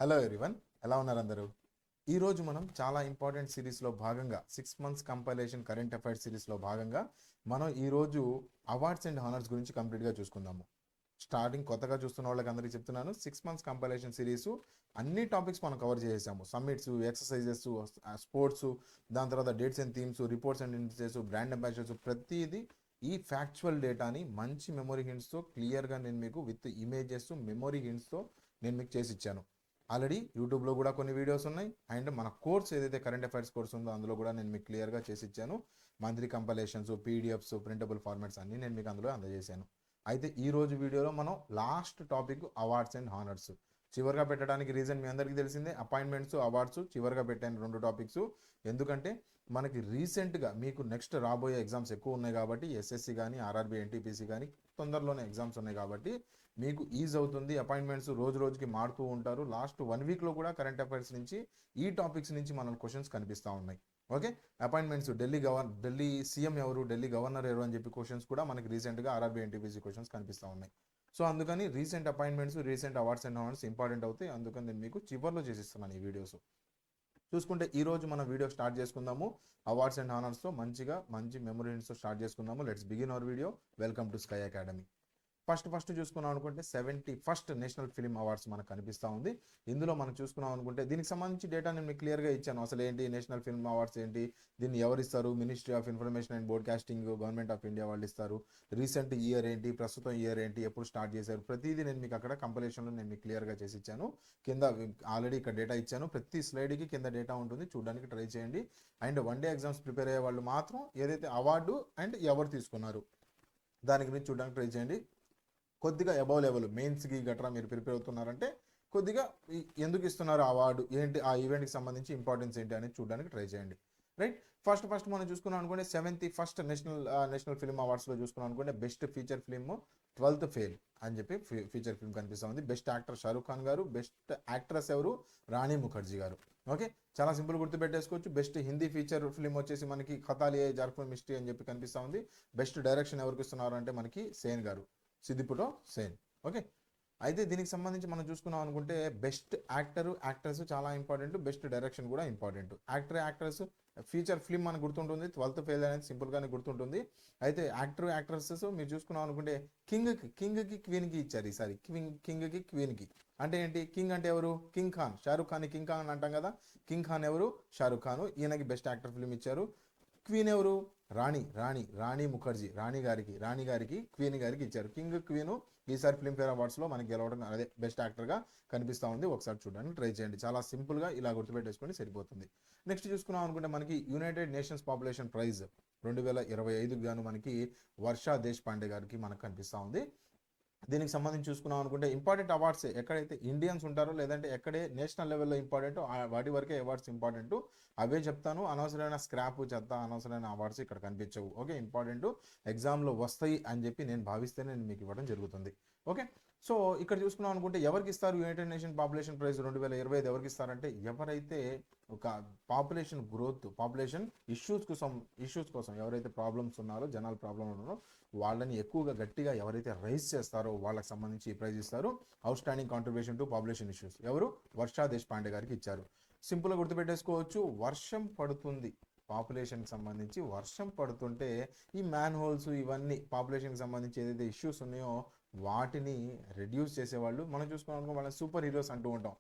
Hello everyone, ఎలా ఉన్నారు అందరూ? ఈరోజు మనం చాలా ఇంపార్టెంట్ సిరీస్లో భాగంగా 6 మంత్స్ కంపైలేషన్ కరెంట్ అఫైర్స్ సిరీస్లో భాగంగా మనం ఈరోజు అవార్డ్స్ అండ్ హానర్స్ గురించి కంప్లీట్గా చూసుకుందాము. స్టార్టింగ్ కొత్తగా చూస్తున్న వాళ్ళకి అందరికీ చెప్తున్నాను, 6 మంత్స్ కంపైలేషన్ సిరీస్ అన్ని టాపిక్స్ మనం కవర్ చేసాము. సమ్మిట్స్, ఎక్సర్సైజెస్, స్పోర్ట్స్, దాని తర్వాత dates and themes, reports and indices, brand ambassadors, ప్రతిదీ ఈ ఫ్యాక్చువల్ డేటాని మంచి మెమరీ హింట్స్తో క్లియర్గా నేను మీకు విత్ ఇమేజెస్ మెమరీ హింట్స్తో నేను మీకు చేసి ఇచ్చాను. ఆల్రెడీ యూట్యూబ్లో కూడా కొన్ని వీడియోస్ ఉన్నాయి, అండ్ మన కోర్స్ ఏదైతే కరెంట్ అఫైర్స్ కోర్స్ ఉందో అందులో కూడా నేను మీకు క్లియర్గా చేసి ఇచ్చాను. Monthly compilations, PDFs, printable formats అన్నీ నేను మీకు అందులో అందజేశాను. అయితే ఈ రోజు వీడియోలో మనం last topic awards and honours చివరిగా పెట్టడానికి రీజన్ మీ అందరికీ తెలిసిందే. అపాయింట్మెంట్స్, అవార్డ్స్ చివరిగా పెట్టాను 2 టాపిక్స్. ఎందుకంటే మనకి రీసెంట్గా మీకు నెక్స్ట్ రాబోయే ఎగ్జామ్స్ ఎక్కువ ఉన్నాయి కాబట్టి, ఎస్ఎస్సి కానీ ఆర్ఆర్బీ ఎన్టీపీసీ కానీ తొందరలోనే ఎగ్జామ్స్ ఉన్నాయి కాబట్టి మీకు ఈజ్ అవుతుంది. అపాయింట్మెంట్స్ రోజు రోజుకి మారుతూ ఉంటారు. లాస్ట్ 1 వీక్లో కూడా కరెంట్ అఫైర్స్ నుంచి ఈ టాపిక్స్ నుంచి మన క్వశ్చన్స్ కనిపిస్తూ ఉన్నాయి. ఓకే, అపాయింట్మెంట్స్, ఢిల్లీ సీఎం ఎవరు, ఢిల్లీ గవర్నర్ ఎవరు అని చెప్పి క్వశ్చన్స్ కూడా మనకి రీసెంట్గా ఆర్ఆర్బీ ఎన్టీపీసీ క్వశ్చన్స్ కనిపిస్తూ ఉన్నాయి. సో అందుకని recent appointments, recent awards and honours important అవుతాయి. అందుకని నేను మీకు చివర్లో చేసిస్తున్నాను ఈ వీడియోస్. చూసుకుంటే ఈరోజు మనం వీడియో స్టార్ట్ చేసుకుందాము. అవార్డ్స్ అండ్ హానర్స్తో మంచి మెమరీస్తో స్టార్ట్ చేసుకుందాము. Let's begin our video. Welcome to sky academy. First చూసుకున్నాం అనుకుంటే 71st నేషనల్ ఫిల్మ్ అవార్డ్స్ మనకు కనిపిస్తూ ఉంది. ఇందులో మనం చూసుకున్నాం అనుకుంటే దీనికి సంబంధించి డేటా నేను మీకు క్లియర్గా ఇచ్చాను. అసలు ఏంటి నేషనల్ ఫిల్మ్ అవార్డ్స్ ఏంటి, దీన్ని ఎవరు ఇస్తారు, ministry of information and broadcasting, government of India వాళ్ళు ఇస్తారు. రీసెంట్ ఇయర్ ఏంటి, ప్రస్తుతం ఇయర్ ఏంటి, ఎప్పుడు స్టార్ట్ చేశారు, ప్రతిదీ నేను మీకు అక్కడ కంపైలేషన్లో నేను మీకు క్లియర్గా చేసి ఇచ్చాను. కింద ఆల్రెడీ ఇక్కడ డేటా ఇచ్చాను. ప్రతి స్లైడ్కి కింద డేటా ఉంటుంది, చూడడానికి ట్రై చేయండి. అండ్ 1 డే ఎగ్జామ్స్ ప్రిపేర్ అయ్యే వాళ్ళు మాత్రం ఏదైతే అవార్డు అండ్ ఎవరు తీసుకున్నారు దాని గురించి చూడడానికి ట్రై చేయండి. కొద్దిగా అబౌవ్ లెవెల్ మెయిన్స్కి గట్రా మీరు ప్రిపేర్ అవుతున్నారంటే కొద్దిగా ఎందుకు ఇస్తున్నారు అవార్డు ఏంటి, ఆ ఈవెంట్కి సంబంధించి ఇంపార్టెన్స్ ఏంటి అనేది చూడడానికి ట్రై చేయండి. రైట్, ఫస్ట్ మనం చూసుకున్నాం అనుకుంటే 71st నేషనల్ ఫిల్మ్ అవార్డ్స్లో చూసుకున్నాం అనుకుంటే best feature film 12th fail అని చెప్పి ఫీచర్ ఫిల్మ్ కనిపిస్తుంది. బెస్ట్ యాక్టర్ షారూక్ ఖాన్ గారు, బెస్ట్ యాక్ట్రెస్ ఎవరు, రాణి ముఖర్జీ గారు. ఓకే, చాలా సింపుల్ గుర్తుపెట్టేసుకోవచ్చు. బెస్ట్ హిందీ ఫీచర్ ఫిల్మ్ వచ్చేసి మనకి ఖతాలియే జార్ఫుల్ మిస్టరీ అని చెప్పి కనిపిస్తూ ఉంది. బెస్ట్ డైరెక్షన్ ఎవరికి ఇస్తున్నారు అంటే మనకి సేన్ గారు, సిద్దిపుటో సేన్. ఓకే, అయితే దీనికి సంబంధించి మనం చూసుకున్నాం అనుకుంటే బెస్ట్ యాక్టర్స్ చాలా ఇంపార్టెంట్, బెస్ట్ డైరెక్షన్ కూడా ఇంపార్టెంట్. యాక్టర్స్ ఫీచర్ ఫిల్మ్ మనకు గుర్తుంటుంది, 12th ఫెయిల్ అనేది సింపుల్గానే గుర్తుంటుంది. అయితే యాక్ట్రెసెస్ మీరు చూసుకున్నాం అనుకుంటే కింగ్కి క్వీన్కి ఇచ్చారు ఈసారి. కింగ్కి క్వీన్కి అంటే ఏంటి, కింగ్ అంటే ఎవరు, కింగ్ ఖాన్, షారూక్ ఖాన్ కింగ్ ఖాన్ అంటాం కదా. కింగ్ ఖాన్ ఎవరు, షారూక్ ఖాన్. ఈయనకి బెస్ట్ యాక్టర్ ఫిల్మ్ ఇచ్చారు. క్వీన్ ఎవరు, రాణి ముఖర్జీ, రాణి గారికి క్వీన్ గారికి ఇచ్చారు. కింగ్ క్వీన్ ఈసారి ఫిల్మ్ఫేర్ అవార్డ్స్లో మనకి గెలవడం అదే బెస్ట్ యాక్టర్గా కనిపిస్తూ ఉంది. ఒకసారి చూడడానికి ట్రై చేయండి. చాలా సింపుల్గా ఇలా గుర్తుపెట్టేసుకొని సరిపోతుంది. నెక్స్ట్ చూసుకున్నాం అనుకుంటే మనకి యునైటెడ్ నేషన్స్ పాపులేషన్ ప్రైజ్ 2025 గాను మనకి వర్షా దేశపాండే గారికి మనకు కనిపిస్తూ ఉంది. దీనికి సంబంధించి చూసుకున్నాం అనుకుంటే ఇంపార్టెంట్ అవార్డ్స్ ఎక్కడైతే ఇండియన్స్ ఉంటారో లేదంటే ఎక్కడే నేషనల్ లెవెల్లో ఇంపార్టెంట్ వాటి వరకే అవార్డ్స్ ఇంపార్టెంట్, అవే చెప్తాను. అనవసరమైన స్క్రాప్ చెత్త, అనవసరమైన అవార్డ్స్ ఇక్కడ కనిపించవు. ఓకే, ఇంపార్టెంట్ ఎగ్జామ్లో వస్తాయి అని చెప్పి నేను భావిస్తే నేను మీకు ఇవ్వడం జరుగుతుంది. ఓకే, సో ఇక్కడ చూసుకున్నాం అనుకుంటే ఎవరికి ఇస్తారు యునైటెడ్ నేషన్ పాపులేషన్ ప్రైజ్ 2025 ఎవరికి ఇస్తారంటే ఎవరైతే ఒక పాపులేషన్ గ్రోత్, పాపులేషన్ ఇష్యూస్ కోసం ఎవరైతే ప్రాబ్లమ్స్ ఉన్నారో, జనాలు ప్రాబ్లం ఉన్నారో వాళ్ళని ఎక్కువగా గట్టిగా ఎవరైతే రైజ్ చేస్తారో వాళ్ళకి సంబంధించి ఈ ప్రైజ్ ఇస్తారు. Out standing contribution to population issues ఎవరు, వర్షా దేశపాండే గారికి ఇచ్చారు. సింపుల్గా గుర్తుపెట్టేసుకోవచ్చు. వర్షం పడుతుంది, పాపులేషన్కి సంబంధించి వర్షం పడుతుంటే ఈ మ్యాన్ హోల్స్ ఇవన్నీ పాపులేషన్కి సంబంధించి ఏదైతే ఇష్యూస్ ఉన్నాయో వాటిని రెడ్యూస్ చేసేవాళ్ళు మనం చూసుకోవాలనుకో వాళ్ళని సూపర్ హీరోస్ అంటూ ఉంటాం.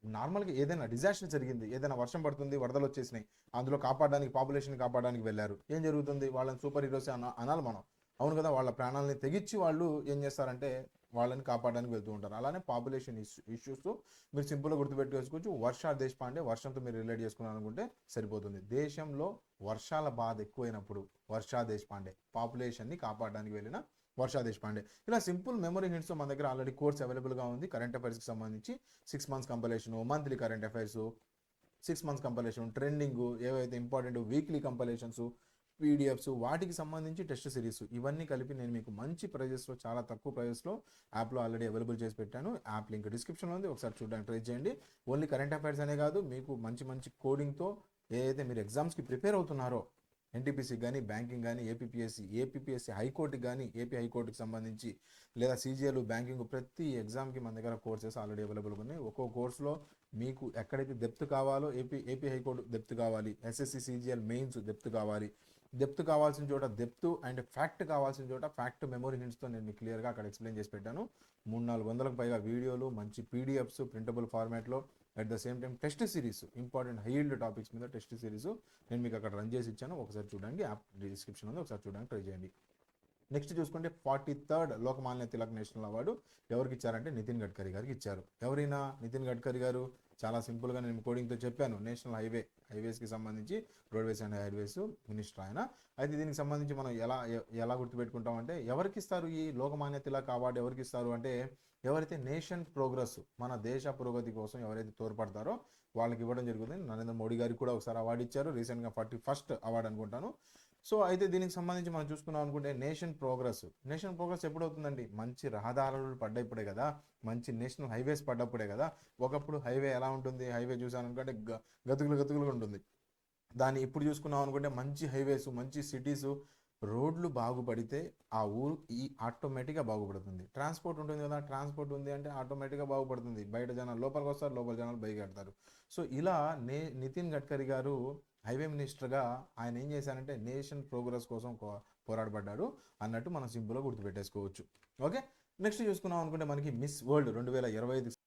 నార్మల్గా ఏదైనా డిజాస్టర్ జరిగింది, ఏదైనా వర్షం పడుతుంది, వరదలు వచ్చేసినాయి, అందులో పాపులేషన్ కాపాడడానికి వెళ్ళారు, ఏం జరుగుతుంది, వాళ్ళని సూపర్ హీరోస్ అనాలి మనం. అవును కదా, వాళ్ళ ప్రాణాలని తెగించి వాళ్ళు ఏం చేస్తారంటే వాళ్ళని కాపాడడానికి వెళ్తూ ఉంటారు. అలానే పాపులేషన్ ఇష్యూస్ మీరు సింపుల్గా గుర్తుపెట్టుకోవచ్చు. వర్షా దేశపాండే, వర్షంతో మీరు రిలేట్ చేసుకున్నారు అనుకుంటే సరిపోతుంది. దేశంలో వర్షాల బాధ ఎక్కువైనప్పుడు వర్షా దేశపాండే, పాపులేషన్ని కాపాడడానికి వెళ్ళిన వర్షా దేశపాండే. ఇలా సింపుల్ మెమరీ హింట్స్ మన దగ్గర ఆల్రెడీ కోర్స్ అవైలబుల్గా ఉంది. కరెంట్ అఫైర్స్కి సంబంధించి 6 months compilation, monthly current affairs, 6 months compilation, trending ఏవైతే ఇంపార్టెంట్ వీక్లీ కంపైలేషన్స్, పీడిఎఫ్స్, వాటికి సంబంధించి టెస్ట్ సిరీస్ ఇవన్నీ కలిపి నేను మీకు మంచి ప్రైజెస్లో, చాలా తక్కువ ప్రైజెస్లో యాప్లో ఆల్రెడీ అవైలబుల్ చేసి పెట్టాను. యాప్ లింక్ డిస్క్రిప్షన్లో ఉంది, ఒకసారి చూడడానికి ట్రై చేయండి. ఓన్లీ కరెంట్ అఫైర్స్ అనే కాదు, మీకు మంచి కోడింగ్తో ఏదైతే మీరు ఎగ్జామ్స్కి ప్రిపేర్ అవుతున్నారో ఎన్టీపీసీకి కానీ, బ్యాంకింగ్ కానీ, ఏపీపీఎస్సీ హైకోర్టుకి కానీ, ఏపీ హైకోర్టుకి సంబంధించి లేదా సీజీఎల్ బ్యాంకింగ్ ప్రతి ఎగ్జామ్కి మన దగ్గర కోర్సెస్ ఆల్రెడీ అవైలబుల్గా ఉన్నాయి. ఒక్కో కోర్సులో మీకు ఎక్కడైతే డెప్త్ కావాలో, ఏపీ హైకోర్టు డెప్త్ కావాలి, ఎస్ఎస్సి సీజీఎల్ మెయిన్స్ డెప్త్ కావాలి, డెప్త్ కావాల్సిన చోట డెప్త్ అండ్ ఫ్యాక్ట్ కావాల్సిన చోట ఫ్యాక్ట్ మెమరీ హింట్స్తో నేను మీకు క్లియర్గా అక్కడ ఎక్స్ప్లెయిన్ చేసి పెట్టాను. 300-400కు పైగా వీడియోలు, మంచి పీడిఎఫ్స్ ప్రింటబుల్ ఫార్మాట్లో, at the same time test series, important high yield topics మీద టెస్ట్ సిరీస్ నేను మీకు అక్కడ రన్ చేసి ఇచ్చాను. ఒకసారి చూడండి, యాప్ డిస్క్రిప్షన్ ఉంది, ఒకసారి చూడడానికి ట్రై చేయండి. నెక్స్ట్ చూసుకుంటే 43rd Lokmanya Tilak national award ఎవరికి ఇచ్చారంటే నితిన్ గడ్కరీ గారికి ఇచ్చారు. ఎవరైనా నితిన్ గడ్కరీ గారు చాలా సింపుల్గా నేను కోడింగ్తో చెప్పాను. నేషనల్ హైవేస్కి సంబంధించి రోడ్వేస్ అండ్ హైవేస్ మినిస్టర్ ఆయన. అయితే దీనికి సంబంధించి మనం ఎలా గుర్తుపెట్టుకుంటామంటే, ఎవరికి ఇస్తారు ఈ లోకమాన్య తిలక్ అవార్డు? ఎవరికి ఇస్తారు అంటే, ఎవరైతే నేషన్ ప్రోగ్రెస్, మన దేశ పురోగతి కోసం ఎవరైతే తోడ్పడతారో వాళ్ళకి ఇవ్వడం జరుగుతుంది. నరేంద్ర మోడీ గారికి కూడా ఒకసారి అవార్డు ఇచ్చారు, రీసెంట్గా 41st అవార్డు అనుకుంటాను. సో అయితే దీనికి సంబంధించి మనం చూసుకున్నాం అనుకుంటే, నేషన్ ప్రోగ్రెస్ ఎప్పుడవుతుందండి? మంచి రహదారులు పడ్డప్పుడే కదా, మంచి నేషనల్ హైవేస్ పడ్డప్పుడే కదా. ఒకప్పుడు హైవే ఎలా ఉంటుంది? హైవే చూసాను అనుకుంటే గతుకులుగా ఉంటుంది. దాన్ని ఇప్పుడు చూసుకున్నాం అనుకుంటే మంచి హైవేస్, మంచి సిటీస్, రోడ్లు బాగుపడితే ఆ ఊరు ఆటోమేటిక్గా బాగుపడుతుంది. ట్రాన్స్పోర్ట్ ఉంటుంది కదా, ట్రాన్స్పోర్ట్ ఉంది అంటే ఆటోమేటిక్గా బాగుపడుతుంది. బయట జనాలు లోపలికి వస్తారు, లోపల జనాలు బయట కడతారు. సో ఇలా నితిన్ గడ్కరీ గారు హైవే మినిస్టర్గా ఆయన ఏం చేశారంటే నేషన్ ప్రోగ్రెస్ కోసం పోరాడబడ్డాడు అన్నట్టు మనం సింపుల్గా గుర్తుపెట్టేసుకోవచ్చు. ఓకే, నెక్స్ట్ చూసుకున్నాం అనుకుంటే మనకి మిస్ వరల్డ్ 2025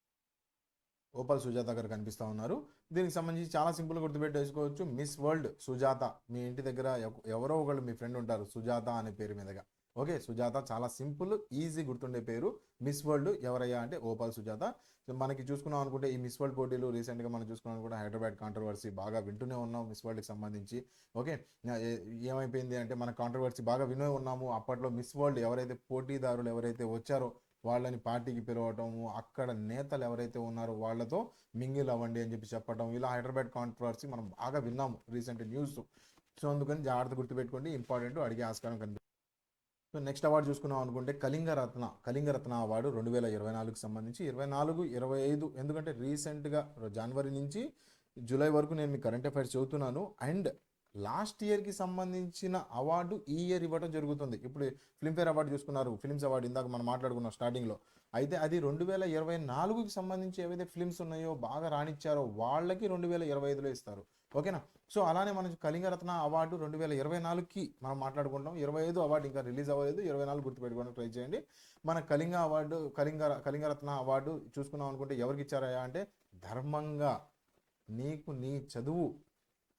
ఓపాల్ సుజాత గారు కనిపిస్తూ ఉన్నారు. దీనికి సంబంధించి చాలా సింపుల్గా గుర్తుపెట్టేసుకోవచ్చు. మిస్ వరల్డ్ సుజాత, మీ ఇంటి దగ్గర ఎవరో ఒకళ్ళు మీ ఫ్రెండ్ ఉంటారు సుజాత అనే పేరు మీదగా. ఓకే, సుజాత చాలా సింపుల్, ఈజీ గుర్తుండే పేరు. మిస్ వరల్డ్ ఎవరయ్యా అంటే ఓపాల్ సుజాత. మనకి చూసుకున్నాం అనుకుంటే ఈ మిస్ వరల్డ్ పోటీలు రీసెంట్గా మనం చూసుకున్నాం అనుకుంటే హైదరాబాద్ కాంట్రవర్సీ బాగా వింటూనే ఉన్నాం మిస్ వరల్డ్కి సంబంధించి. ఓకే, ఏమైపోయింది అంటే మన కాంట్రవర్సీ బాగా వినే ఉన్నాము. అప్పట్లో మిస్ వరల్డ్ ఎవరైతే పోటీదారులు ఎవరైతే వచ్చారో వాళ్ళని పార్టీకి పిలవటము, అక్కడ నేతలు ఎవరైతే ఉన్నారో వాళ్ళతో మింగిల్ అవ్వండి అని చెప్పడం, ఇలా హైదరాబాద్ కాంట్రవర్సీ మనం బాగా విన్నాము రీసెంట్ న్యూస్. సో అందుకని జాగ్రత్త గుర్తుపెట్టుకోండి, ఇంపార్టెంట్, అడిగే ఆస్కారం కనిపిస్తుంది. సో నెక్స్ట్ అవార్డు చూసుకున్నాం అనుకుంటే కళింగరత్న అవార్డు 2024కి సంబంధించి 24-25, ఎందుకంటే రీసెంట్గా జనవరి నుంచి జూలై వరకు నేను మీ కరెంట్ అఫైర్స్ చదువుతున్నాను. అండ్ లాస్ట్ ఇయర్కి సంబంధించిన అవార్డు ఈ ఇయర్ ఇవ్వడం జరుగుతుంది. ఇప్పుడు ఫిల్మ్ఫేర్ అవార్డు చూసుకున్నారు, ఫిల్మ్స్ అవార్డు ఇందాక మనం మాట్లాడుకున్నాం స్టార్టింగ్లో. అయితే అది 2024కి సంబంధించి ఏవైతే ఫిల్మ్స్ ఉన్నాయో బాగా రాణించారో వాళ్ళకి 2025లో ఇస్తారు. ఓకేనా? సో అలానే మనం కళింగరత్న అవార్డు 2024కి మనం మాట్లాడుకుంటాం. 25 అవార్డు ఇంకా రిలీజ్ అవ్వలేదు, 24 గుర్తుపెట్టుకోవడానికి ట్రై చేయండి. మన కళింగరత్న అవార్డు చూసుకున్నాం అనుకుంటే ఎవరికి ఇచ్చారా అంటే, ధర్మంగా నీకు నీ చదువు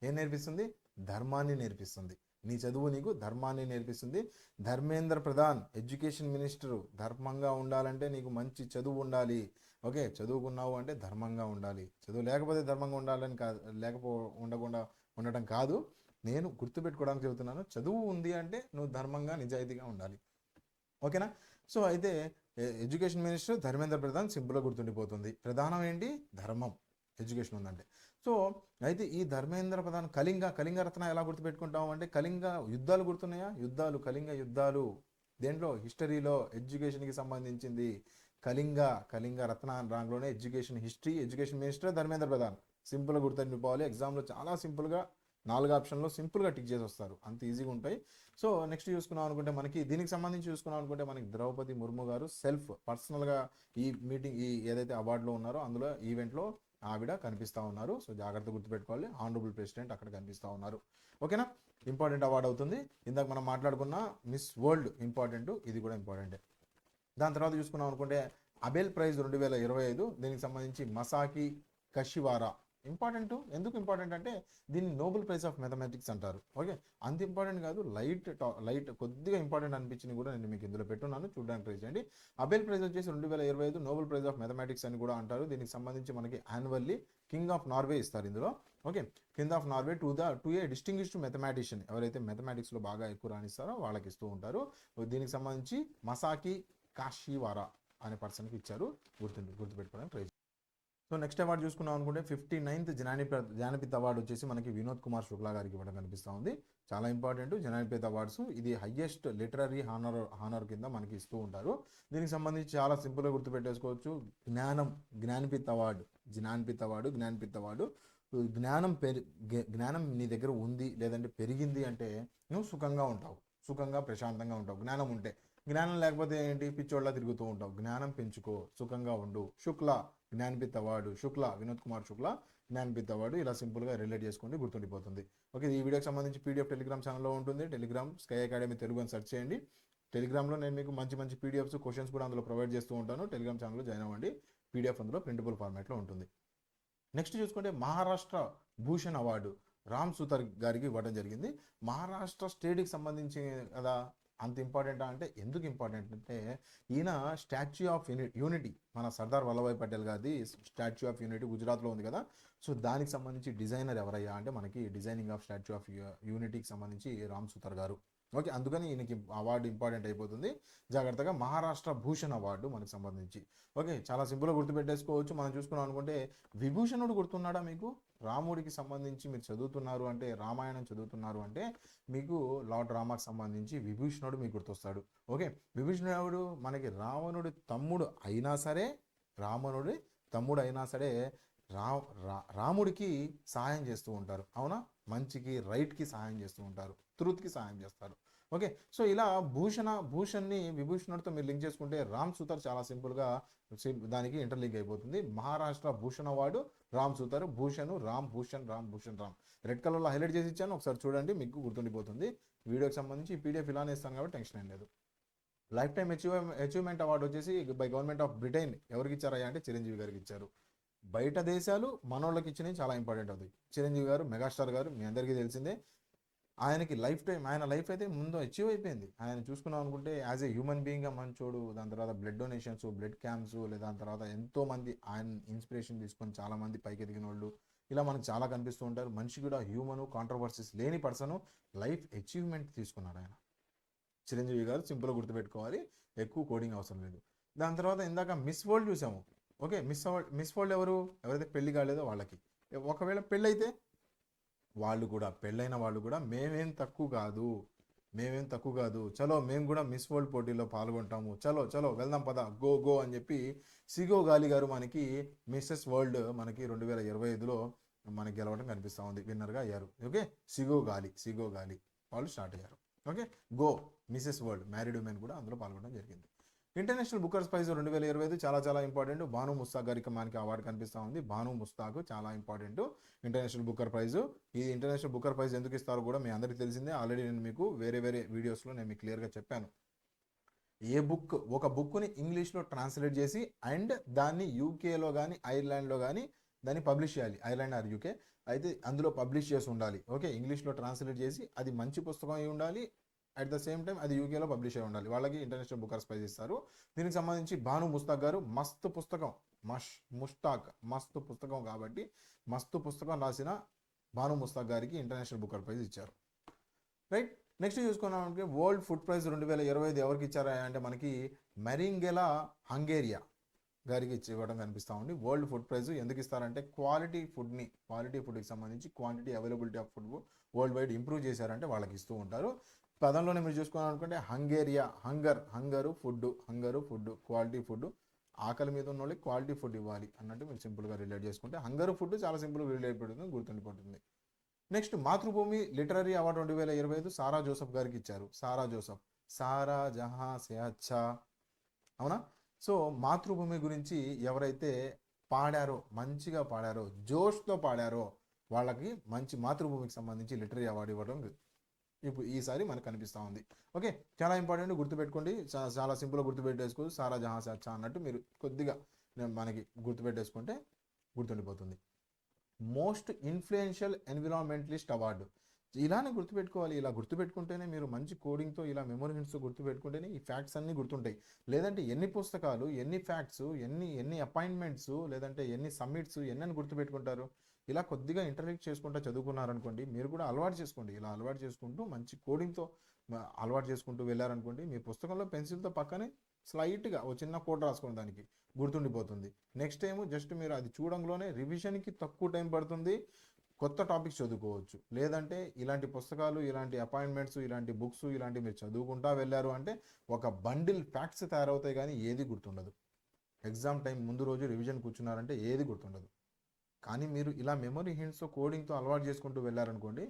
ఏం నేర్పిస్తుంది? ధర్మాన్ని నేర్పిస్తుంది. నీ చదువు నీకు ధర్మాన్ని నేర్పిస్తుంది. ధర్మేంద్ర ప్రధాన్ ఎడ్యుకేషన్ మినిస్టరు, ధర్మంగా ఉండాలంటే నీకు మంచి చదువు ఉండాలి. ఓకే, చదువుకున్నావు అంటే ధర్మంగా ఉండాలి. చదువు లేకపోతే ధర్మంగా ఉండాలని కాదు, ఉండడం కాదు, నేను గుర్తుపెట్టుకోవడానికి చెబుతున్నాను. చదువు ఉంది అంటే నువ్వు ధర్మంగా నిజాయితీగా ఉండాలి. ఓకేనా? సో అయితే ఎడ్యుకేషన్ మినిస్టర్ ధర్మేంద్ర ప్రధాన్, సింపుల్గా గుర్తుండిపోతుంది. ప్రధానం ఏంటి? ధర్మం. ఎడ్యుకేషన్ ఉందంటే. సో అయితే ఈ ధర్మేంద్ర ప్రధాన్ కళింగరత్న ఎలా గుర్తుపెట్టుకుంటాం అంటే, కళింగ యుద్ధాలు గుర్తున్నాయా? కళింగ యుద్ధాలు దేంట్లో? హిస్టరీలో, ఎడ్యుకేషన్కి సంబంధించింది. కళింగ రత్న ర్యాంక్లోనే ఎడ్యుకేషన్ మినిస్టర్ ధర్మేంద్ర ప్రధాన్. సింపుల్గా గుర్తుండిపోవాలి. ఎగ్జామ్లో చాలా సింపుల్గా 4 ఆప్షన్లో సింపుల్గా టిక్ చేసి వస్తారు, అంత ఈజీగా ఉంటాయి. సో నెక్స్ట్ చూసుకున్నాం అనుకుంటే మనకి దీనికి సంబంధించి చూసుకున్నాం అనుకుంటే మనకి ద్రౌపది ముర్ము గారు పర్సనల్గా ఈ ఏదైతే అవార్డులో ఉన్నారో అందులో ఈవెంట్లో ఆవిడ కనిపిస్తూ ఉన్నారు. సో జాగ్రత్త గుర్తుపెట్టుకోవాలి, ఆనరబుల్ ప్రెసిడెంట్ అక్కడ కనిపిస్తూ ఉన్నారు. ఓకేనా? ఇంపార్టెంట్ అవార్డు అవుతుంది. ఇందాక మనం మాట్లాడుకున్న మిస్ వరల్డ్ ఇంపార్టెంట్, ఇది కూడా ఇంపార్టెంటే. దాని తర్వాత చూసుకున్నాం అనుకుంటే అబెల్ ప్రైజ్ 2025, దీనికి సంబంధించి మసాకి కషివారా. ఎందుకు ఇంపార్టెంట్ అంటే దీన్ని నోబెల్ ప్రైజ్ ఆఫ్ మ్యాథమెటిక్స్ అంటారు. ఓకే, అంత ఇంపార్టెంట్ కాదు, లైట్ కొద్దిగా ఇంపార్టెంట్ అనిపించింది కూడా నేను మీకు ఇందులో పెట్టున్నాను, చూడడానికి ట్రై చేయండి. అబెల్ ప్రైజ్ వచ్చేసి 2025 నోబెల్ ప్రైజ్ ఆఫ్ మ్యాథమెటిక్స్ అని కూడా అంటారు. దీనికి సంబంధించి మనకి యాన్యువల్లీ కింగ్ ఆఫ్ నార్వే ఇస్తారు ఇందులో. Okay, king of Norway to A distinguished mathematician, ఎవరైతే మ్యాథమెటిక్స్లో బాగా ఎక్కువ రాణిస్తారో వాళ్ళకి ఇస్తూ ఉంటారు. దీనికి సంబంధించి మసాకి కాషివారా అనే పర్సన్కి ఇచ్చారు, గుర్తుపెట్టుకోవడానికి ట్రై చేయండి. సో నెక్స్ట్ అవార్డు చూసుకున్నాం అనుకుంటే 59th జ్ఞానపీఠ అవార్డు వచ్చేసి మనకి వినోద్ కుమార్ శుక్లా గారికి ఇవ్వడం కనిపిస్తూ ఉంది. చాలా ఇంపార్టెంట్ జ్ఞానపీఠ అవార్డ్స్, ఇది హయ్యెస్ట్ లిటరరీ హానర్ కింద మనకి ఇస్తూ ఉంటారు. దీనికి సంబంధించి చాలా సింపుల్గా గుర్తుపెట్టేసుకోవచ్చు. జ్ఞానపీఠ అవార్డు జ్ఞానం నీ దగ్గర ఉంది లేదంటే పెరిగింది అంటే నువ్వు సుఖంగా ఉంటావు, సుఖంగా ప్రశాంతంగా ఉంటావు జ్ఞానం ఉంటే. జ్ఞానం లేకపోతే ఏంటి, పిచ్చోళ్ళ తిరుగుతూ ఉంటావు. జ్ఞానం పెంచుకో, సుఖంగా ఉండు. శుక్ల జ్ఞానపిత్ అవార్డు, శుక్ల వినోద్ కుమార్ శుక్ల జ్ఞానపిత్ అవార్డు, ఇలా సింపుల్గా రిలేట్ చేసుకోండి, గుర్తుండిపోతుంది. ఓకే, ఈ వీడియోకి సంబంధించి పీడిఎఫ్ టెలిగ్రామ్ ఛానల్లో ఉంటుంది. టెలిగ్రామ్ స్కై అకాడమీ తెలుగు అని సెర్చ్ చేయండి. టెలిగ్రామ్లో నేను మీకు మంచి మంచి పీడిఎఫ్స్, క్వశ్చన్స్ కూడా అందులో ప్రొవైడ్ చేస్తూ ఉంటాను. టెలిగ్రామ్ ఛానల్లో జాయిన్ అవ్వండి. పీడిఎఫ్ అందులో ప్రింటబుల్ ఫార్మాట్లో ఉంటుంది. నెక్స్ట్ చూసుకుంటే మహారాష్ట్ర భూషణ్ అవార్డు రామ్ సుతర్ గారికి ఇవ్వడం జరిగింది. మహారాష్ట్ర స్టేట్కి సంబంధించి కదా, అంత ఇంపార్టెంట్ అంటే ఎందుకు ఇంపార్టెంట్ అంటే ఈయన స్టాచ్యూ ఆఫ్ యూనిటీ, మన సర్దార్ వల్లభాయ్ పటేల్ గారిది స్టాచ్యూ ఆఫ్ యూనిటీ గుజరాత్లో ఉంది కదా. సో దానికి సంబంధించి డిజైనర్ ఎవరయ్యా అంటే మనకి డిజైనింగ్ ఆఫ్ స్టాచ్యూ ఆఫ్ యూనిటీకి సంబంధించి రామ్ సుతర్ గారు. ఓకే, అందుకని ఈయనకి అవార్డు ఇంపార్టెంట్ అయిపోతుంది. జాగ్రత్తగా మహారాష్ట్ర భూషణ్ అవార్డు మనకు సంబంధించి. ఓకే, చాలా సింపుల్గా గుర్తుపెట్టేసుకోవచ్చు. మనం చూసుకున్నాం అనుకుంటే విభూషణుడు గుర్తున్నాడా మీకు? రాముడికి సంబంధించి మీరు చదువుతున్నారు అంటే, రామాయణం చదువుతున్నారు అంటే మీకు లార్డ్ రామాకి సంబంధించి విభూషణుడు మీకు గుర్తొస్తాడు. ఓకే, విభూషణుడు మనకి రావణుడి తమ్ముడు అయినా సరే, రావణుడి తమ్ముడు అయినా సరే రాముడికి సహాయం చేస్తూ ఉంటారు. అవునా, మంచికి రైట్కి సహాయం చేస్తూ ఉంటారు, ట్రూత్కి సహాయం చేస్తారు. ఓకే, సో ఇలా భూషణ్ని విభూషణుడితో మీరు లింక్ చేసుకుంటే రామ్ సుతర్ చాలా సింపుల్గా దానికి ఇంటర్లింక్ అయిపోతుంది. మహారాష్ట్ర భూషణ్ అవార్డు రామ్ సుతర్, భూషణ్ రామ్, భూషణ్ రామ్, భూషణ్ రామ్. రెడ్ కలర్లో హైలైట్ చేసి ఇచ్చాను, ఒకసారి చూడండి, మీకు గుర్తుండిపోతుంది. వీడియోకి సంబంధించి పీడిఎఫ్ ఇలానే ఇస్తాను కాబట్టి టెన్షన్ ఏం లేదు. లైఫ్ టైమ్ అచీవ్మెంట్ అవార్డు వచ్చేసి బై గవర్నమెంట్ ఆఫ్ బ్రిటన్ ఎవరికి ఇచ్చారయ్యా అంటే చిరంజీవి గారికి ఇచ్చారు. బయట దేశాలు మనోళ్ళకి ఇచ్చినవి చాలా ఇంపార్టెంట్ అవుతాయి. చిరంజీవి గారు మెగాస్టార్ గారు మీ అందరికీ తెలిసిందే. ఆయనకి లైఫ్ టైం, ఆయన లైఫ్ అయితే ముందు అచీవ్ అయిపోయింది. ఆయన చూసుకున్నాం అనుకుంటే యాజ్ ఏ హ్యూమన్ బీయింగ్గా మంచోడు. దాని తర్వాత బ్లడ్ డొనేషన్స్, బ్లడ్ క్యాంప్స్, లేదా దాని తర్వాత ఎంతోమంది ఆయన ఇన్స్పిరేషన్ తీసుకొని చాలామంది పైకి ఎదిగిన వాళ్ళు ఇలా మనకు చాలా కనిపిస్తూ ఉంటారు. మనిషి కూడా హ్యూమను, కాంట్రవర్సీస్ లేని పర్సను, లైఫ్ అచీవ్మెంట్ తీసుకున్నాడు ఆయన చిరంజీవి గారు. సింపుల్గా గుర్తుపెట్టుకోవాలి, ఎక్కువ కోడింగ్ అవసరం లేదు. దాని తర్వాత ఇందాక మిస్ వరల్డ్ చూసాము. ఓకే, మిస్ వరల్డ్ ఎవరైతే పెళ్లి కాలేదో వాళ్ళకి. ఒకవేళ పెళ్ళైతే వాళ్ళు కూడా, పెళ్ళైన వాళ్ళు కూడా మేమేం తక్కువ కాదు, చలో మేము కూడా మిస్ వరల్డ్ పోటీలో పాల్గొంటాము, చలో వెళ్దాం పద, గో అని చెప్పి సిగో గాలి గారు మనకి మిస్సెస్ వరల్డ్ మనకి 2025లో మనకి గెలవడం కనిపిస్తూ ఉంది, విన్నర్గా అయ్యారు. ఓకే, సిగో గాలి వాళ్ళు స్టార్ట్ అయ్యారు. Okay, go missus world married women కూడా అందులో పాల్గొనడం జరిగింది. ఇంటర్నేషనల్ బుకర్స్ ప్రైజ్ 2025 చాలా ఇంపార్టెంట్. బాను ముస్తాక్ గారికి మనకి అవార్డు కనిపిస్తూ ఉంది. బాను ముస్తాక్ చాలా ఇంపార్టెంట్ ఇంటర్నేషనల్ బుకర్ ప్రైజ్. ఈ ఇంటర్నేషనల్ బుకర్ ప్రైజ్ ఎందుకు ఇస్తారో కూడా మీ అందరికీ తెలిసిందే. ఆల్రెడీ నేను మీకు వేరే వీడియోస్లో నేను మీకు క్లియర్గా చెప్పాను. ఒక బుక్ని ఇంగ్లీష్లో ట్రాన్స్లేట్ చేసి అండ్ దాన్ని యూకేలో కానీ ఐర్లాండ్లో కానీ దాన్ని పబ్లిష్ చేయాలి. ఐర్లాండ్ ఆర్ యూకే అయితే అందులో పబ్లిష్ చేసి ఉండాలి. ఓకే, ఇంగ్లీష్లో ట్రాన్స్లేట్ చేసి అది మంచి పుస్తకం అయి ఉండాలి. అట్ ద సేమ్ టైం అది యూకేలో పబ్లిష్ అయి ఉండాలి. వాళ్ళకి ఇంటర్నేషనల్ బుకర్స్ ప్రైజ్ ఇస్తారు. దీనికి సంబంధించి బాను ముస్తాక్ గారు మస్తు పుస్తకం కాబట్టి మస్తు పుస్తకం రాసిన బాను ముస్తాక్ గారికి ఇంటర్నేషనల్ బుకర్ ప్రైజ్ ఇచ్చారు. రైట్, నెక్స్ట్ చూసుకున్నామంటే వరల్డ్ ఫుడ్ ప్రైజ్ 2025 ఎవరికి ఇచ్చారా అంటే మనకి మెరింగెలా హంగేరియా గారికి ఇవ్వడం కనిపిస్తూ ఉంది. వరల్డ్ ఫుడ్ ప్రైజ్ ఎందుకు ఇస్తారంటే క్వాలిటీ ఫుడ్కి సంబంధించి quantity, availability of food world wide improve చేశారంటే వాళ్ళకి ఇస్తూ ఉంటారు. పదంలోనే మీరు చూసుకున్నాను అనుకుంటే హంగేరియా, హంగరు ఫుడ్, క్వాలిటీ ఫుడ్, ఆకలి మీద ఉన్న వాళ్ళకి క్వాలిటీ ఫుడ్ ఇవ్వాలి అన్నట్టు మీరు సింపుల్గా రిలేట్ చేసుకుంటే హంగరు ఫుడ్ చాలా సింపుల్గా రిలేట్ పెడుతుంది, గుర్తుండిపోతుంది. నెక్స్ట్ మాతృభూమి లిటరరీ అవార్డు 2025 సారా జోసెఫ్ గారికి ఇచ్చారు. సారా జహా సే అచ్చా, అవునా. సో మాతృభూమి గురించి ఎవరైతే మంచిగా పాడారో, జోష్తో పాడారో వాళ్ళకి మంచి మాతృభూమికి సంబంధించి లిటరరీ అవార్డు ఇవ్వడం ఇప్పుడు ఈసారి మనకు కనిపిస్తూ ఉంది. ఓకే, చాలా ఇంపార్టెంట్, గుర్తుపెట్టుకోండి. చాలా సింపుల్గా గుర్తుపెట్టేసుకోవచ్చు. సారా జహా సే అచ్చా అన్నట్టు మీరు కొద్దిగా మనకి గుర్తుపెట్టేసుకుంటే గుర్తుండిపోతుంది. మోస్ట్ ఇన్ఫ్లుయెన్షియల్ ఎన్విరాన్మెంటలిస్ట్ అవార్డు ఇలానే గుర్తుపెట్టుకోవాలి. ఇలా గుర్తుపెట్టుకుంటేనే మీరు మంచి కోడింగ్తో ఇలా మెమరీ హింట్స్ గుర్తుపెట్టుకుంటేనే ఈ ఫ్యాక్ట్స్ అన్నీ గుర్తుంటాయి. లేదంటే ఎన్ని పుస్తకాలు, ఎన్ని ఫ్యాక్ట్స్, ఎన్ని అపాయింట్మెంట్స్, లేదంటే ఎన్ని సమ్మిట్స్ ఎన్ని గుర్తుపెట్టుకుంటారు. ఇలా కొద్దిగా ఇంటర్లింక్ చేసుకుంటూ చదువుకున్నారనుకోండి, మీరు కూడా అలవాటు చేసుకోండి. ఇలా అలవాటు చేసుకుంటూ మంచి కోడింగ్తో అలవాటు చేసుకుంటూ వెళ్ళారనుకోండి, మీ పుస్తకంలో పెన్సిల్తో పక్కనే స్లైట్గా ఒక చిన్న కోట్ రాసుకోండి, దానికి గుర్తుండిపోతుంది. నెక్స్ట్ టైం జస్ట్ మీరు అది చూడంలోనే రివిజన్కి తక్కువ టైం పడుతుంది, కొత్త టాపిక్స్ చదువుకోవచ్చు. లేదంటే ఇలాంటి పుస్తకాలు, ఇలాంటి అపాయింట్మెంట్స్, ఇలాంటి బుక్స్ ఇలాంటి మీరు చదువుకుంటా వెళ్ళారు అంటే ఒక బండిల్ ఫ్యాక్ట్స్ తయారవుతాయి కానీ ఏది గుర్తుండదు. ఎగ్జామ్ టైం ముందు రోజు రివిజన్ కూర్చున్నారంటే ఏది గుర్తుండదు. కానీ మీరు ఇలా మెమరీ హింట్స్తో కోడింగ్తో అలవాటు చేసుకుంటూ వెళ్ళారనుకోండి,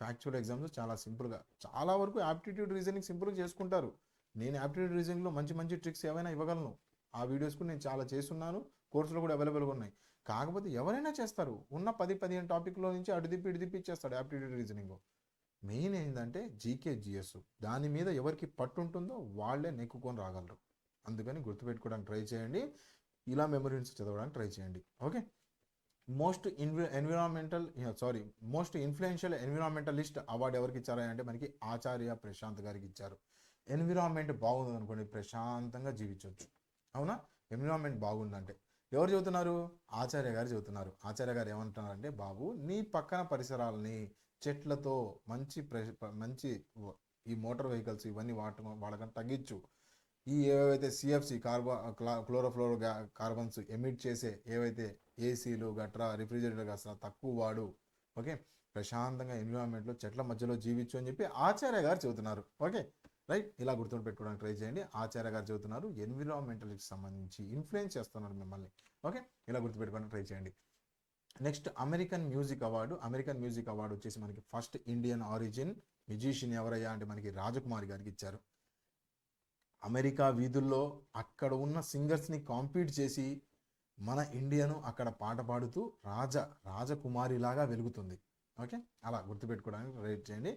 ఫ్యాక్చువల్ ఎగ్జామ్స్ చాలా సింపుల్గా, చాలా వరకు యాప్టిట్యూడ్ రీజనింగ్ సింపుల్గా చేసుకుంటారు. నేను యాప్టిట్యూడ్ రీజనింగ్లో మంచి మంచి ట్రిక్స్ ఏవైనా ఇవ్వగలను. ఆ వీడియోస్ కూడా నేను చాలా చేస్తున్నాను, కోర్సులో కూడా అవైలబుల్గా ఉన్నాయి. కాకపోతే ఎవరైనా చేస్తారు, ఉన్న 10-15 టాపిక్లో నుంచి అటు తిప్పి ఇచ్చేస్తాడు యాప్టిట్యూడ్ రీజనింగ్. మెయిన్ ఏంటంటే జీకే జిఎస్, దాని మీద ఎవరికి పట్టు ఉంటుందో వాళ్ళే నెక్కుకొని రాగలరు. అందుకని గుర్తుపెట్టుకోవడానికి ట్రై చేయండి, ఇలా మెమరీస్ చదవడానికి ట్రై చేయండి. Okay, most influential environmentalist award ఎవరికి ఇచ్చారా అంటే మనకి ఆచార్య ప్రశాంత్ గారికి ఇచ్చారు. ఎన్విరాన్మెంట్ బాగుంది అనుకోండి, ప్రశాంతంగా జీవించవచ్చు. అవునా? ఎన్విరాన్మెంట్ బాగుందంటే ఎవరు చెబుతున్నారు? ఆచార్య గారు చెబుతున్నారు. ఆచార్య గారు ఏమంటున్నారంటే, బాబు నీ పక్కన పరిసరాలని చెట్లతో మంచి ఈ మోటార్ వెహికల్స్ ఇవన్నీ వాడకం తగ్గించు. ఈ ఏవైతే సిఎఫ్సి క్లోరోఫ్లోరో కార్బన్స్ ఎమిట్ చేసే ఏవైతే ఏసీలు గట్రా రిఫ్రిజిరేటర్ అసలు తక్కువ వాడు. ఓకే, ప్రశాంతంగా ఎన్విరాన్మెంట్లో చెట్ల మధ్యలో జీవించు అని చెప్పి ఆచార్య గారు చెబుతున్నారు. ఓకే రైట్, ఇలా గుర్తుపెట్టుకోవడానికి ట్రై చేయండి. ఆచార్య గారు చెబుతున్నారు, ఎన్విరాన్మెంటల్కి సంబంధించి ఇన్ఫ్లుయెన్స్ చేస్తున్నారు మిమ్మల్ని. ఓకే, ఇలా గుర్తుపెట్టుకోవడానికి ట్రై చేయండి. నెక్స్ట్ అమెరికన్ మ్యూజిక్ అవార్డు వచ్చేసి మనకి ఫస్ట్ ఇండియన్ ఆరిజిన్ మ్యూజిషియన్ ఎవరయ్యా అంటే మనకి రాజకుమారి గారికి ఇచ్చారు. అమెరికా వీధుల్లో అక్కడ ఉన్న సింగర్స్ని కాంపీట్ చేసి మన ఇండియను అక్కడ పాట పాడుతూ రాజకుమారిలాగా వెలుగుతుంది. ఓకే, అలా గుర్తుపెట్టుకోవడానికి ట్రై చేయండి.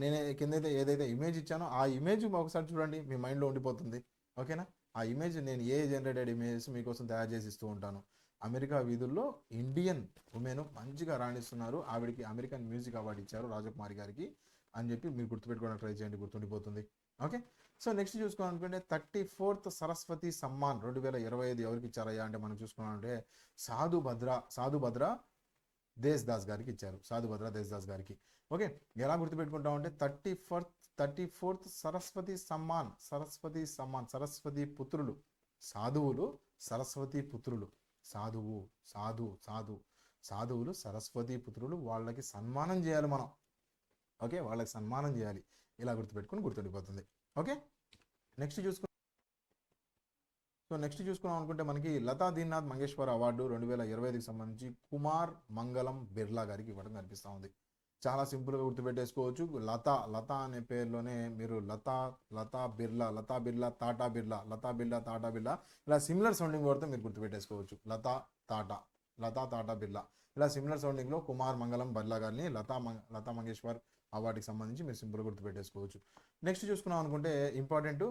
నేను కిందైతే ఏదైతే ఇమేజ్ ఇచ్చానో ఆ ఇమేజ్ ఒకసారి చూడండి, మీ మైండ్లో ఉండిపోతుంది. ఓకేనా? ఆ ఇమేజ్ నేను జనరేటెడ్ ఇమేజెస్ మీకోసం తయారు చేసి ఇస్తూ ఉంటాను. అమెరికా వీధుల్లో ఇండియన్ ఉమెన్ మంచిగా రాణిస్తున్నారు, ఆవిడికి అమెరికన్ మ్యూజిక్ అవార్డు ఇచ్చారు రాజకుమారి గారికి అని చెప్పి మీరు గుర్తుపెట్టుకోవడానికి ట్రై చేయండి, గుర్తుండిపోతుంది. ఓకే, సో నెక్స్ట్ చూసుకోవాలనుకుంటే 34th సరస్వతి సమ్మాన్ 2025 ఎవరికి ఇచ్చారయ్యా అంటే మనం చూసుకున్నామంటే సాధుభద్ర దేశ్దాస్ గారికి ఇచ్చారు. సాధుభద్ర దేశ్దాస్ గారికి. ఓకే, ఎలా గుర్తుపెట్టుకుంటామంటే 34th సరస్వతి సమ్మాన్, సరస్వతి పుత్రులు, సాధువులు సరస్వతి పుత్రులు, సాధువులు సరస్వతి పుత్రులు, వాళ్ళకి సన్మానం చేయాలి మనం. ఓకే, వాళ్ళకి సన్మానం చేయాలి. ఇలా గుర్తుండిపోతుంది. ఓకే, నెక్స్ట్ చూసుకున్నాం అనుకుంటే మనకి లతా దీన్నాథ్ మంగేశ్వర్ అవార్డు 2025కి సంబంధించి కుమార్ మంగళం బిర్లా గారికి ఇవ్వడం కనిపిస్తూ ఉంది. చాలా సింపుల్గా గుర్తుపెట్టేసుకోవచ్చు. లతా అనే పేరులోనే మీరు లతా బిర్లా, టాటా బిర్లా ఇలా సిమిలర్ సౌండింగ్ వర్డ్తో మీరు గుర్తుపెట్టేసుకోవచ్చు. లతా టాటా బిర్లా ఇలా సిమిలర్ సౌండింగ్లో కుమార్ మంగళం బిర్లా గారిని లతా మంగేశ్వర్ అవార్డుకి సంబంధించి మీరు సింపుల్గా గుర్తుపెట్టేసుకోవచ్చు. నెక్స్ట్ చూసుకున్నాం అనుకుంటే ఇంపార్టెంట్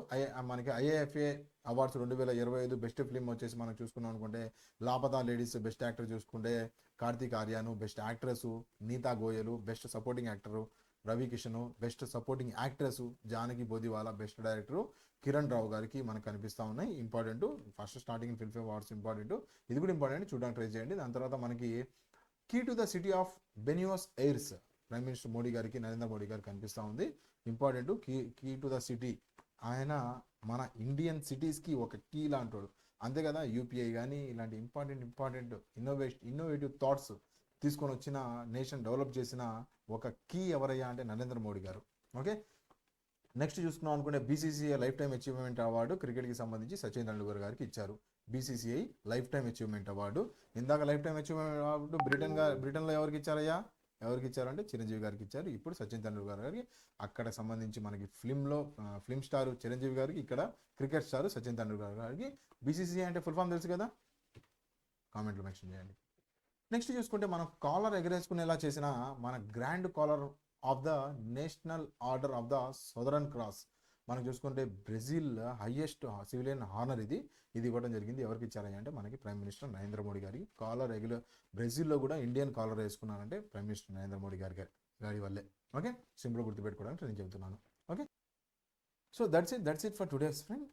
మనకి ఐఏఎఫ్ఏ అవార్డ్స్ 2025 బెస్ట్ ఫిల్మ్ వచ్చేసి మనం చూసుకున్నాం అనుకుంటే లాపతా లేడీస్ బెస్ట్ యాక్టర్ చూసుకుంటే Kartik Aaryan, best actress Neeta Goel, best supporting actor Ravi Kishan, best supporting actress Janki Bodiwala, best director Kiran Rao గారికి మనకు కనిపిస్తూ ఉన్నాయి. Important first starting film awards important, ఇది కూడా ఇంపార్టెంట్, చూడడానికి ట్రై చేయండి. దాని తర్వాత మనకి key to the city of Buenos Aires prime minister Modi గారికి, నరేంద్ర మోడీ గారికి కనిపిస్తూ ఉంది. Important key to the city, ఆయన మన ఇండియన్ సిటీస్కి ఒక కీ లాంటి, అంతే కదా. యూపీఐ కానీ ఇలాంటి ఇంపార్టెంట్ ఇన్నోవేటివ్ థాట్స్ తీసుకొని వచ్చిన, నేషన్ డెవలప్ చేసిన ఒక కీ ఎవరయ్యా అంటే నరేంద్ర మోడీ గారు. ఓకే, నెక్స్ట్ చూసుకున్నాం అనుకుంటే BCCI life time achievement award క్రికెట్కి సంబంధించి సచిన్ తెండూల్కర్ గారికి ఇచ్చారు. BCCI life time achievement award. ఇందాక లైఫ్ టైమ్ అచీవ్మెంట్ అవార్డు బ్రిటన్లో ఎవరికి ఇచ్చారంటే చిరంజీవి గారికి ఇచ్చారు. ఇప్పుడు సచిన్ తెండూల్కర్ గారికి. అక్కడ సంబంధించి మనకి ఫిల్మ్ స్టార్ చిరంజీవి గారికి, ఇక్కడ క్రికెట్ స్టార్ సచిన్ తెండూల్కర్ గారికి. బీసీసీఐ అంటే ఫుల్ ఫామ్ తెలుసు కదా, కామెంట్లో మెన్షన్ చేయండి. నెక్స్ట్ చూసుకుంటే మనం కాలర్ ఎగరేసుకునేలా చేసిన మన grand caller of the national order of the southern cross మనం చూసుకుంటే బ్రెజిల్ హైయెస్ట్ సివిలియన్ హానర్ ఇది ఇవ్వడం జరిగింది. ఎవరికి ఇచ్చారని అంటే మనకి ప్రైమ్ మినిస్టర్ నరేంద్ర మోడీ గారికి. కాలర్ బ్రెజిల్లో కూడా ఇండియన్ కాలర్ వేసుకున్నారంటే ప్రైమ్ మినిస్టర్ నరేంద్ర మోడీ గారి వల్లే. ఓకే, సింపుల్ గుర్తుపెట్టుకోవడానికి నేను చెబుతున్నాను. Okay, so that's it for today's friend.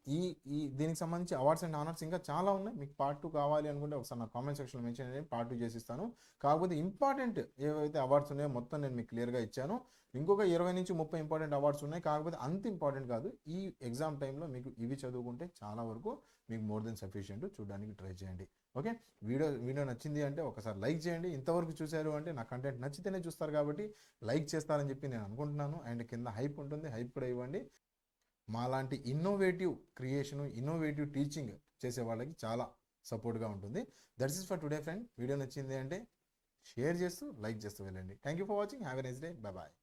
దీనికి సంబంధించి అవార్డ్స్ అండ్ ఆనర్స్ ఇంకా చాలా ఉన్నాయి. మీకు పార్ట్ 2 కావాలి అనుకుంటే ఒకసారి నా కామెంట్ సెక్షన్లో మెన్షన్ చేయండి, పార్ట్ 2 చేసిస్తాను. కాకపోతే ఇంపార్టెంట్ ఏవైతే అవార్డ్స్ ఉన్నాయో మొత్తం నేను మీకు క్లియర్గా ఇచ్చాను. ఇంకొక 20 నుంచి 30 ఇంపార్టెంట్ అవార్డ్స్ ఉన్నాయి, కాకపోతే అంత ఇంపార్టెంట్ కాదు. ఈ ఎగ్జామ్ టైంలో మీకు ఇవి చదువుకుంటే చాలా వరకు మీకు మోర్ దెన్ సఫిషియంట్. చూడడానికి ట్రై చేయండి. ఓకే, వీడియో నచ్చింది అంటే ఒకసారి లైక్ చేయండి. ఇంతవరకు చూశారు అంటే నా కంటెంట్ నచ్చితేనే చూస్తారు కాబట్టి లైక్ చేస్తారని చెప్పి నేను అనుకుంటున్నాను. అండ్ కింద హైప్ ఉంటుంది, హైప్ కూడా ఇవ్వండి. మాలాంటి ఇన్నోవేటివ్ క్రియేషను, ఇన్నోవేటివ్ టీచింగ్ చేసే వాళ్ళకి చాలా సపోర్ట్గా ఉంటుంది. That's it for today friend. Video నచ్చింది అంటే షేర్ చేస్తూ లైక్ చేస్తూ వెళ్ళండి. Thank you for watching. Have a nice day. Bye.